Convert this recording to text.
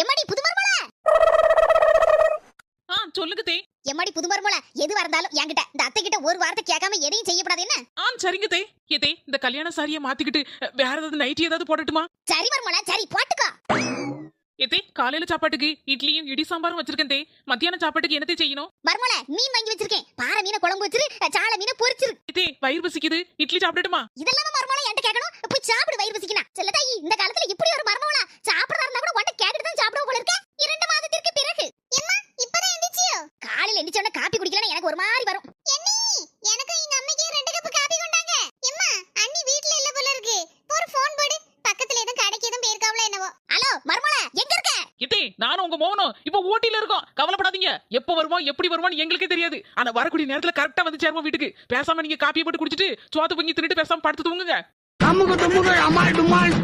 எம்மாடி புது மருமல சொல்லுங்க தே. எம்மாடி புது மருமல எதுவா இருந்தாலும் என்கிட்ட இந்த அத்தை கிட்ட ஒரு வார்த்தை கேட்காம எதையும் செய்யப்படாது என்ன? சரிங்க தே. ஏதே இந்த கல்யாண சாரியை மாத்திக்கிட்டு வேற ஏதாவது நைட்டி ஏதாவது போடட்டுமா? சரி மருமல சரி போட்டுக்கோ. ஏதே காலையில சாப்பாட்டுக்கு இட்லியும் இடி சாம்பாரும் வச்சிருக்கேன் தே. மத்தியான சாப்பாட்டுக்கு என்னத்தை செய்யணும்? மருமல மீன் வாங்கி வச்சிருக்கேன். பாறை மீனை குழம்பு வச்சிரு, சாள மீனை பொரிச்சிரு. ஏதே வயிறு பசிக்குது, இட்லி சாப்பிடட்டுமா? இதெல்லாம் மருமல என்கிட்ட கேட்கணும். போய் சாப்பிடு, வயிறு பசிக்கினா. செல்ல தாயி இந்த காலத்துல இப்படி ஒரு மருமவளா சாப்பிடறதா இருந்தா கூட உன்கிட்ட கேட்டுட்டு தான் சாப்பிடுவ போல இருக்க. 2 மாதத்திற்கு பிறகு எம்மா இப்பதான் எந்திச்சியோ? காலையில எந்திச்ச காப்பி குடிக்கலனா எனக்கு ஒரு மாதிரி வரும். எண்ணி எனக்கு எங்க அம்மைக்கு 2 கப் காப்பி கொண்டாங்க. எம்மா அண்ணி வீட்ல இல்ல போல இருக்கு. ஒரு ஃபோன் போடு. பக்கத்துல எதுவும் கடைக்கு எதுவும் போயிருக்காவளோ என்னவோ. ஹலோ மருமல எங்க இருக்க? ஏதே நானும் உங்க மோகனும் இப்ப ஊட்டில இருக்கோம். கவலைப்படாதீங்க. எப்ப வருவோம் எப்படி வருவோம்னு எங்களுக்கே தெரியாது. ஆனா வரக்கூடிய நேரத்துல கரெக்டா வந்து சேருவோம் வீட்டுக்கு. பேசாம நீங்க காப்பி போட்டு குடிச்சிட்டு சோத்து பொங்கி தின்னுட்டு பேசாம படுத்து தூங்குங்க. அம்முக்கு தும்முக்கு அம்மாள் டும்மாள்.